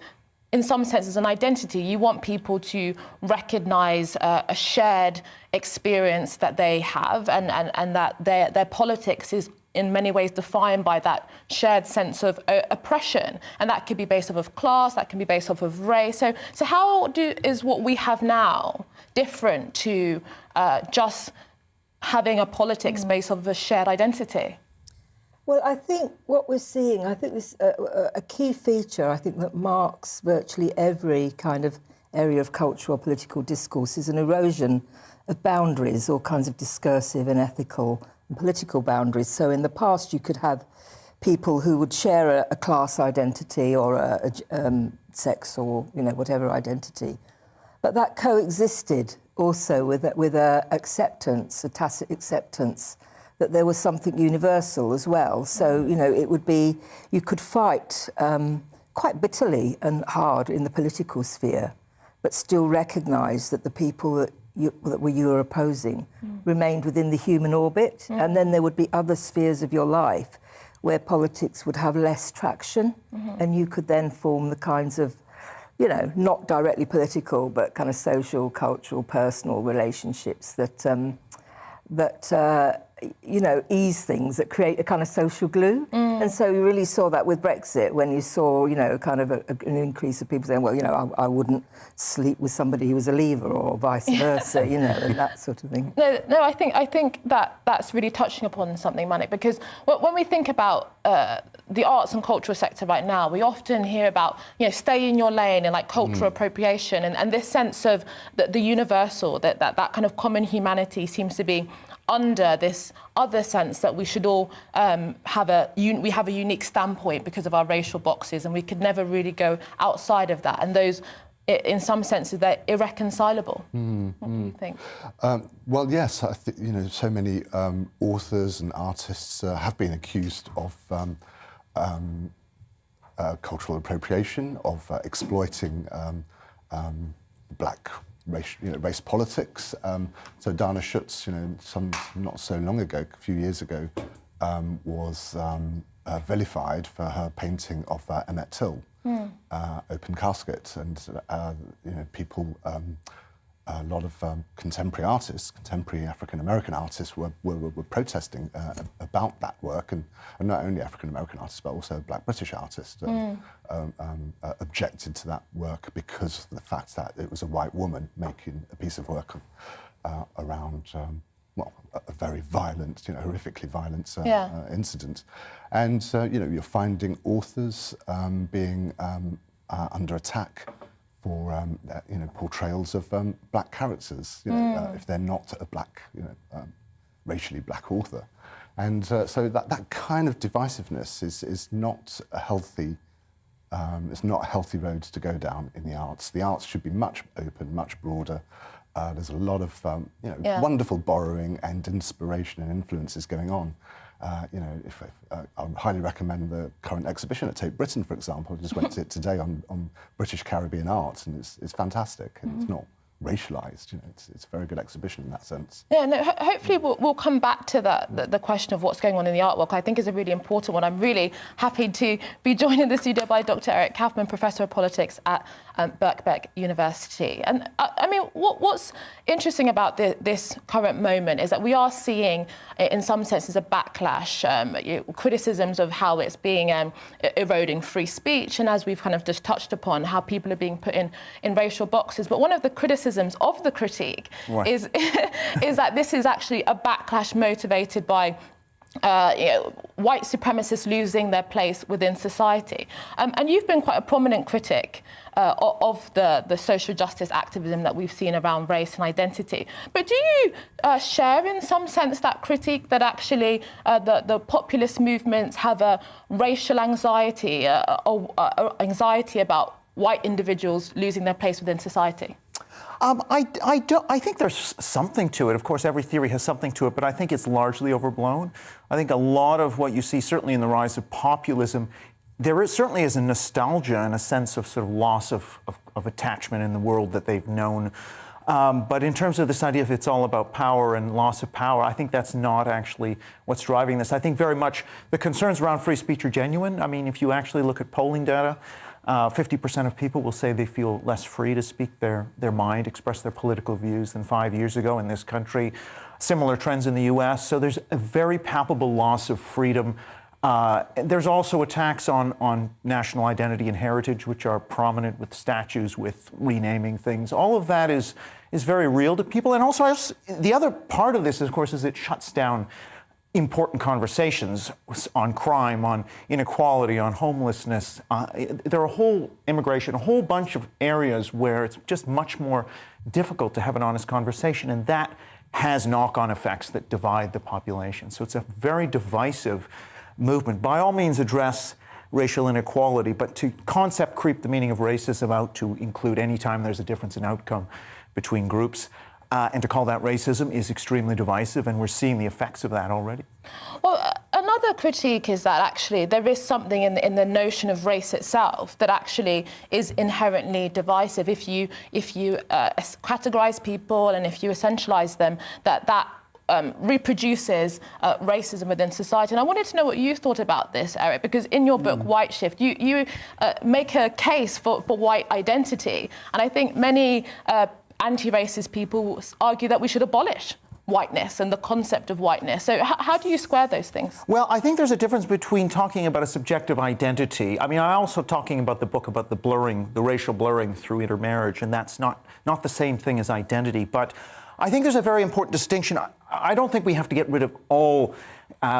in some senses, an identity. You want people to recognise a shared experience that they have and that their politics is in many ways defined by that shared sense of oppression. And that could be based off of class, that can be based off of race. So how is what we have now different to just having a politics based off of a shared identity? Well, I think what we're seeing, this a key feature, I think, that marks virtually every kind of area of cultural or political discourse is an erosion of boundaries, all kinds of discursive and ethical and political boundaries. So in the past, you could have people who would share a class identity or a sex or, whatever identity. But that coexisted also with a acceptance, a tacit acceptance, that there was something universal as well. So, it would be, you could fight quite bitterly and hard in the political sphere, but still recognise that the people that you were opposing remained within the human orbit. And then there would be other spheres of your life where politics would have less traction, and you could then form the kinds of, not directly political, but kind of social, cultural, personal relationships that ease things, that create a kind of social glue. And so you really saw that with Brexit, when you saw, kind of an increase of people saying, well, I wouldn't sleep with somebody who was a Leaver, or vice versa, and that sort of thing. No, I think that's really touching upon something, Manik, because when we think about the arts and cultural sector right now, we often hear about, stay in your lane and like cultural appropriation and this sense of the universal, that kind of common humanity seems to be under this other sense that we should all have a unique standpoint because of our racial boxes, and we could never really go outside of that. And those, in some senses, they're irreconcilable. What do you think? Well, yes, I think so many authors and artists have been accused of cultural appropriation, of exploiting black race politics. So Dana Schutz, not so long ago, a few years ago, was vilified for her painting of Emmett Till, Open Casket, and people. A lot of contemporary African-American artists were protesting about that work, and not only African-American artists, but also Black British artists objected to that work because of the fact that it was a white woman making a piece of work around, a very violent, horrifically violent incident. And, you're finding authors being under attack for portrayals of black characters, if they're not a black, racially black author, and so that kind of divisiveness is not a healthy. It's not a healthy road to go down in the arts. The arts should be much open, much broader. There's a lot of wonderful borrowing and inspiration and influences going on. I would highly recommend the current exhibition at Tate Britain, for example. I just went to it today on British Caribbean art, and it's fantastic, and it's not racialised. It's a very good exhibition in that sense. Yeah, no. Hopefully, we'll come back to the question of what's going on in the artwork. I think is a really important one. I'm really happy to be joined in the studio by Dr. Eric Kaufman, Professor of Politics at Birkbeck University. And I mean, what's interesting about this current moment is that we are seeing, in some senses, a backlash, criticisms of how it's being eroding free speech, and as we've kind of just touched upon, how people are being put in racial boxes. But one of the criticisms of the critique is that this is actually a backlash motivated by white supremacists losing their place within society. And you've been quite a prominent critic of the social justice activism that we've seen around race and identity. But do you share in some sense that critique that actually the populist movements have a racial anxiety, or anxiety about white individuals losing their place within society? I think there's something to it. Of course, every theory has something to it, but I think it's largely overblown. I think a lot of what you see, certainly in the rise of populism, certainly is a nostalgia and a sense of sort of loss of attachment in the world that they've known. But in terms of this idea of it's all about power and loss of power, I think that's not actually what's driving this. I think very much the concerns around free speech are genuine. I mean, if you actually look at polling data, 50% of people will say they feel less free to speak their mind, express their political views than 5 years ago in this country. Similar trends in the US. So there's a very palpable loss of freedom. There's also attacks on national identity and heritage, which are prominent with statues, with renaming things. All of that is very real to people. And also, the other part of this, of course, is it shuts down important conversations on crime, on inequality, on homelessness. There are a whole bunch of areas where it's just much more difficult to have an honest conversation, and that has knock-on effects that divide the population. So it's a very divisive movement. By all means, address racial inequality, but to concept creep the meaning of racism out to include any time there's a difference in outcome between groups, and to call that racism is extremely divisive, and we're seeing the effects of that already. Well, another critique is that actually there is something in the notion of race itself that actually is inherently divisive. If you categorize people and if you essentialize them, that reproduces racism within society. And I wanted to know what you thought about this, Eric, because in your book, White Shift, you make a case for white identity. And I think many anti-racist people argue that we should abolish whiteness and the concept of whiteness. So how do you square those things? Well, I think there's a difference between talking about a subjective identity. I mean, I'm also talking about the book about the blurring, the racial blurring through intermarriage, and that's not the same thing as identity. But I think there's a very important distinction. I don't think we have to get rid of all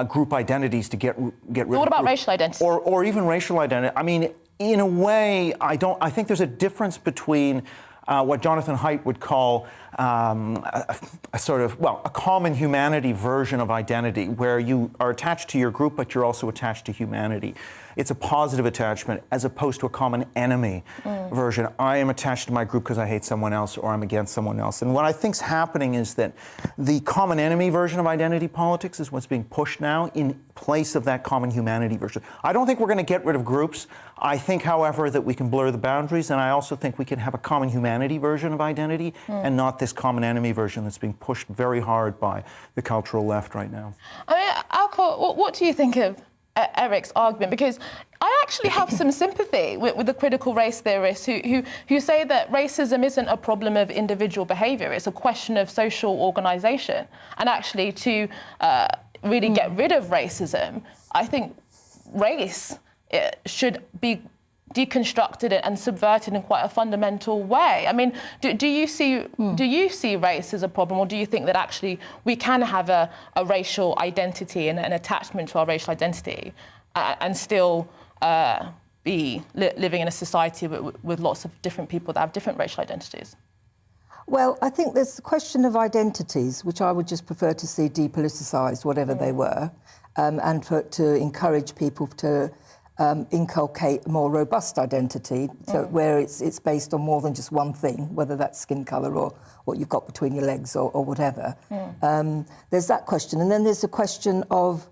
group identities to get rid of. What about racial identity? Or even racial identity. I mean, in a way, I think there's a difference between what Jonathan Haidt would call a common humanity version of identity, where you are attached to your group, but you're also attached to humanity. It's a positive attachment as opposed to a common enemy version. I am attached to my group because I hate someone else, or I'm against someone else. And what I think's happening is that the common enemy version of identity politics is what's being pushed now in place of that common humanity version. I don't think we're going to get rid of groups. I think, however, that we can blur the boundaries, and I also think we can have a common humanity version of identity and not this common enemy version that's being pushed very hard by the cultural left right now. I mean, Alco, what do you think of Eric's argument? Because I actually have some sympathy with the critical race theorists who say that racism isn't a problem of individual behaviour, it's a question of social organisation. And actually to really get rid of racism, I think race should be deconstructed and subverted in quite a fundamental way. I mean, do you see race as a problem, or do you think that actually we can have a racial identity and an attachment to our racial identity and still be living in a society with lots of different people that have different racial identities? Well, I think there's the question of identities, which I would just prefer to see depoliticised, whatever they were, and to encourage people to inculcate a more robust identity, so where it's based on more than just one thing, whether that's skin colour or what you've got between your legs or whatever. There's that question. And then there's the question of,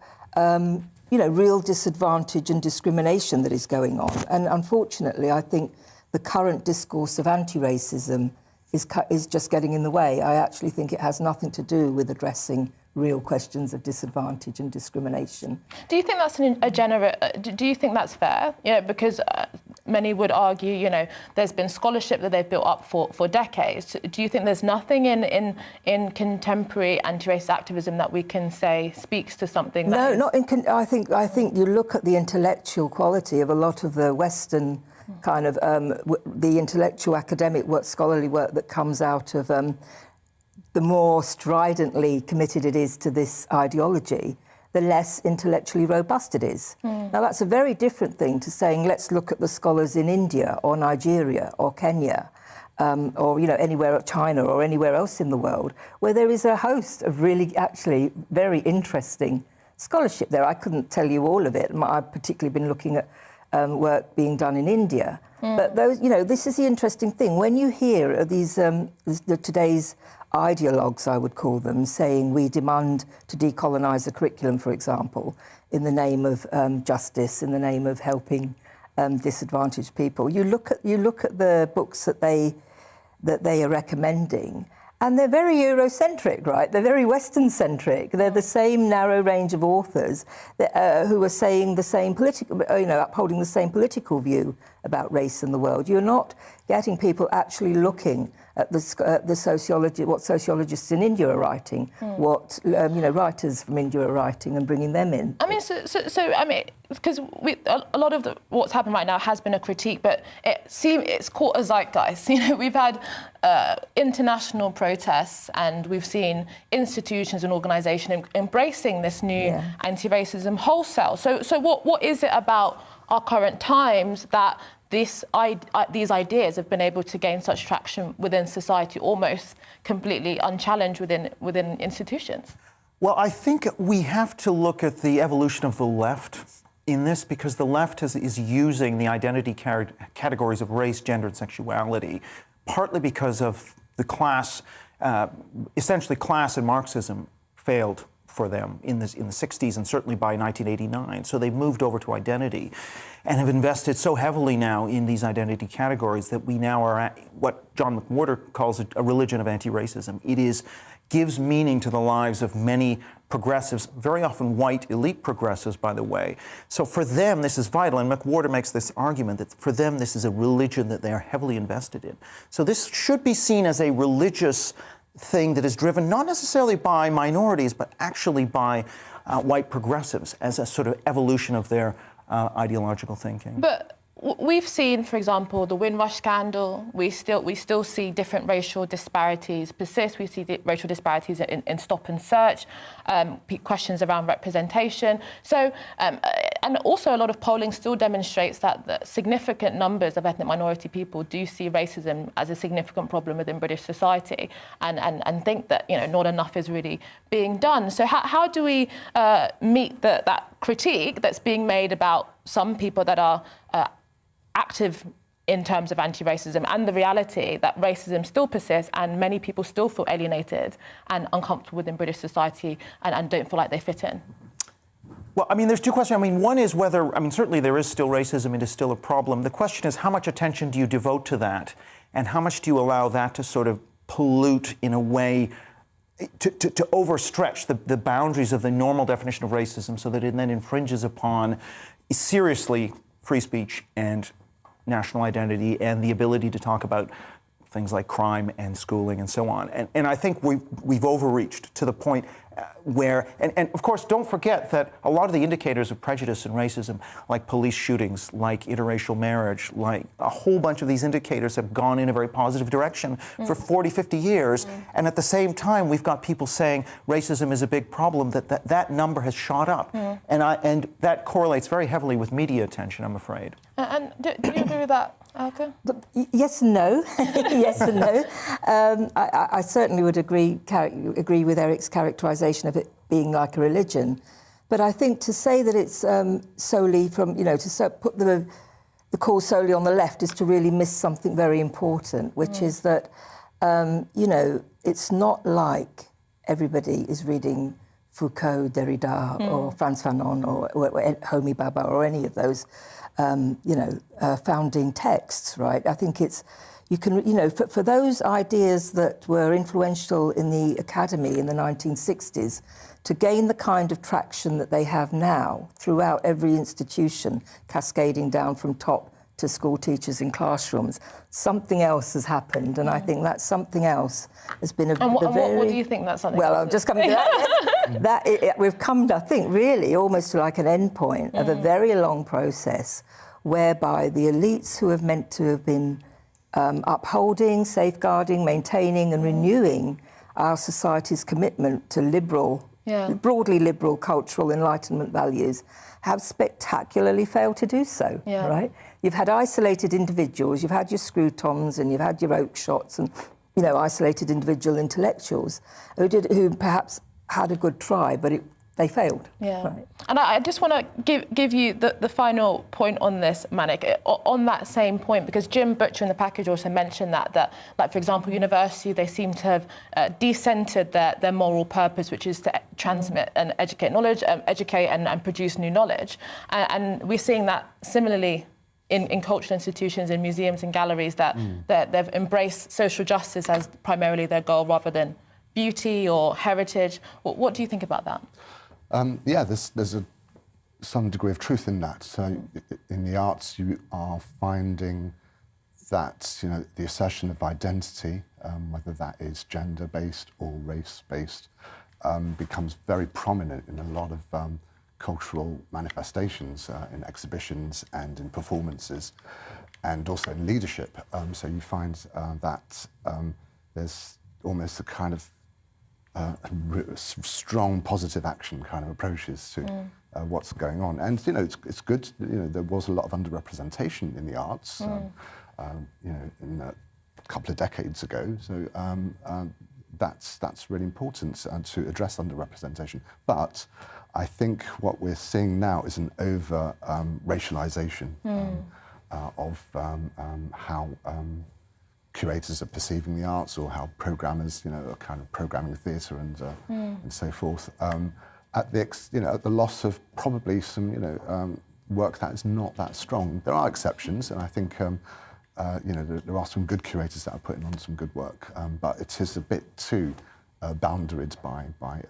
real disadvantage and discrimination that is going on. And unfortunately, I think the current discourse of anti-racism is just getting in the way. I actually think it has nothing to do with addressing real questions of disadvantage and discrimination. Do you think that's do you think that's fair? Because many would argue, there's been scholarship that they've built up for decades. Do you think there's nothing in contemporary anti-racist activism that we can say speaks to something that is... No, not in... I think you look at the intellectual quality of a lot of the Western kind of the intellectual academic work, scholarly work that comes out of the more stridently committed it is to this ideology, the less intellectually robust it is. Now, that's a very different thing to saying, let's look at the scholars in India or Nigeria or Kenya, or, you know, anywhere, China or anywhere else in the world, where there is a host of really, actually, very interesting scholarship there. I couldn't tell you all of it. I've particularly been looking at work being done in India. But those, you know, this is the interesting thing. When you hear these today's ideologues, I would call them, saying we demand to decolonise the curriculum, for example, in the name of justice, in the name of helping disadvantaged people. You look at the books that they are recommending, and they're very Eurocentric, right? They're very Western-centric. They're the same narrow range of authors who are saying the same political, you know, upholding the same political view about race in the world. You're not getting people actually looking at the sociology, what sociologists in India are writing, what you know, writers from India are writing, and bringing them in. I mean, so I mean, because a lot of what's happened right now has been a critique, but it's caught a zeitgeist. You know, we've had international protests, and we've seen institutions and organisations embracing this new anti-racism wholesale. So what is it about our current times that these ideas have been able to gain such traction within society, almost completely unchallenged within institutions? Well, I think we have to look at the evolution of the left in this, because the left is using the identity categories of race, gender, and sexuality, partly because of the class, essentially class and Marxism failed for them in the 60s and certainly by 1989. So they've moved over to identity and have invested so heavily now in these identity categories that we now are at what John McWhorter calls a religion of anti-racism. It gives meaning to the lives of many progressives, very often white elite progressives, by the way. So for them, this is vital. And McWhorter makes this argument that for them, this is a religion that they are heavily invested in. So this should be seen as a religious thing that is driven not necessarily by minorities, but actually by white progressives as a sort of evolution of their ideological thinking. But we've seen, for example, the Windrush scandal. We still see different racial disparities persist. We see racial disparities in stop and search, questions around representation. So, and also a lot of polling still demonstrates that the significant numbers of ethnic minority people do see racism as a significant problem within British society, and think that, you know, not enough is really being done. So how do we meet that critique that's being made about some people that are active in terms of anti-racism, and the reality that racism still persists and many people still feel alienated and uncomfortable within British society and don't feel like they fit in? Well, I mean, there's two questions. I mean, one is whether, I mean, certainly there is still racism, it is still a problem. The question is, how much attention do you devote to that? And how much do you allow that to sort of pollute in a way to overstretch the boundaries of the normal definition of racism so that it then infringes upon seriously free speech and national identity and the ability to talk about things like crime and schooling and so on. And I think we've overreached to the point where, and of course, don't forget that a lot of the indicators of prejudice and racism, like police shootings, like interracial marriage, like a whole bunch of these indicators have gone in a very positive direction for 40, 50 years. And at the same time, we've got people saying racism is a big problem, that number has shot up. And that correlates very heavily with media attention, I'm afraid. And do you agree with that, Alka? Yes and no. Yes and no. I certainly would agree with Eric's characterisation of it being like a religion, but I think to say that it's solely from, you know, to put the call solely on the left is to really miss something very important, which is that, you know, it's not like everybody is reading Foucault, Derrida, or Frantz Fanon, or Homi Bhabha, or any of those, you know, founding texts, right? I think it's, you can, you know, for those ideas that were influential in the academy in the 1960s, to gain the kind of traction that they have now throughout every institution, cascading down from top to school teachers in classrooms, something else has happened, and I think that something else has been what do you think that something? Well, I'm just coming to that. We've come, I think, really almost to like an end point of a very long process, whereby the elites who have meant to have been upholding, safeguarding, maintaining and renewing our society's commitment to liberal broadly liberal cultural Enlightenment values, have spectacularly failed to do so, right? You've had isolated individuals, you've had your Scrutons and you've had your Oakeshots and, you know, isolated individual intellectuals who perhaps had a good try, but they failed. Right. And I just want to give you the final point on this, Manik, on that same point, because Jim Butcher in the package also mentioned that like, for example, university, they seem to have decentered their moral purpose, which is to transmit and educate knowledge, educate and produce new knowledge. And we're seeing that similarly in cultural institutions, in museums and galleries, that they've embraced social justice as primarily their goal rather than beauty or heritage. What do you think about that? There's some degree of truth in that. So in the arts, you are finding that, you know, the assertion of identity, whether that is gender-based or race-based, becomes very prominent in a lot of cultural manifestations, in exhibitions and in performances, and also in leadership. So you find that there's almost a kind of strong positive action kind of approaches to what's going on. And, you know, it's good. You know, there was a lot of underrepresentation in the arts, you know, in a couple of decades ago. So that's really important to address underrepresentation. But I think what we're seeing now is an over racialization of how curators are perceiving the arts, or how programmers, you know, are kind of programming theatre and so forth, at the loss of probably some, you know, work that is not that strong. There are exceptions, and I think, you know, there are some good curators that are putting on some good work, but it is a bit too boundaried by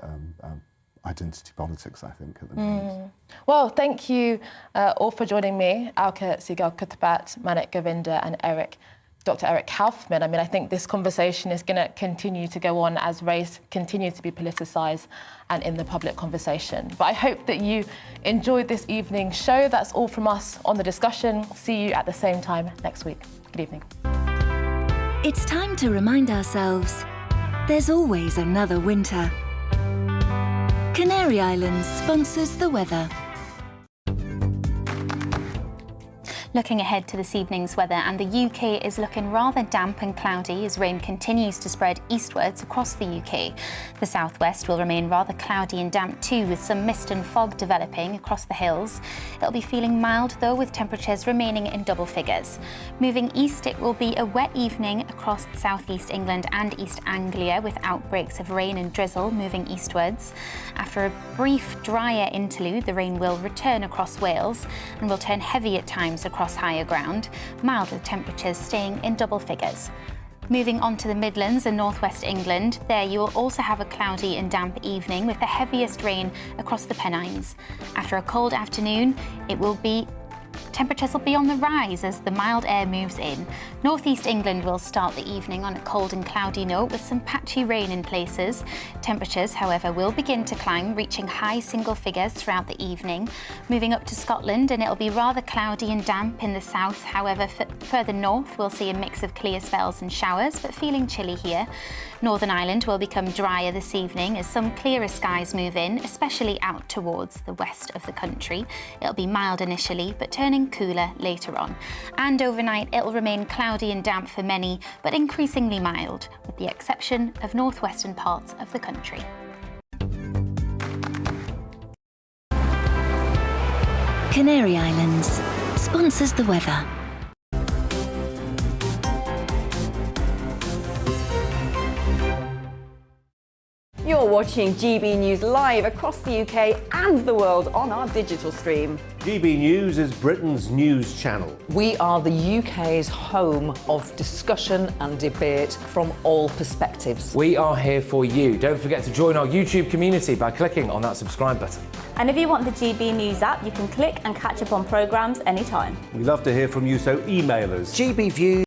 identity politics, I think, at the moment. Well, thank you all for joining me, Alka Sigal-Kutbat, Manik Govinda and Dr. Eric Kaufman. I mean, I think this conversation is going to continue to go on as race continues to be politicised and in the public conversation. But I hope that you enjoyed this evening's show. That's all from us on The Discussion. See you at the same time next week. Good evening. It's time to remind ourselves there's always another winter. Canary Islands sponsors the weather. Looking ahead to this evening's weather, and the UK is looking rather damp and cloudy as rain continues to spread eastwards across the UK. The southwest will remain rather cloudy and damp too, with some mist and fog developing across the hills. It'll be feeling mild though, with temperatures remaining in double figures. Moving east, it will be a wet evening across southeast England and East Anglia, with outbreaks of rain and drizzle moving eastwards. After a brief drier interlude, the rain will return across Wales and will turn heavy at times across higher ground, mild with temperatures staying in double figures. Moving on to the Midlands and northwest England, there you will also have a cloudy and damp evening with the heaviest rain across the Pennines. After a cold afternoon, temperatures will be on the rise as the mild air moves in. Northeast England will start the evening on a cold and cloudy note with some patchy rain in places. Temperatures, however, will begin to climb, reaching high single figures throughout the evening. Moving up to Scotland, and it'll be rather cloudy and damp in the south. However, further north, we'll see a mix of clear spells and showers, but feeling chilly here. Northern Ireland will become drier this evening as some clearer skies move in, especially out towards the west of the country. It'll be mild initially, but turning cooler later on. And overnight, it'll remain cloudy and damp for many, but increasingly mild, with the exception of northwestern parts of the country. Canary Islands sponsors the weather. You're watching GB News live across the UK and the world on our digital stream. GB News is Britain's news channel. We are the UK's home of discussion and debate from all perspectives. We are here for you. Don't forget to join our YouTube community by clicking on that subscribe button. And if you want the GB News app, you can click and catch up on programmes anytime. We love to hear from you, so email us. GBviews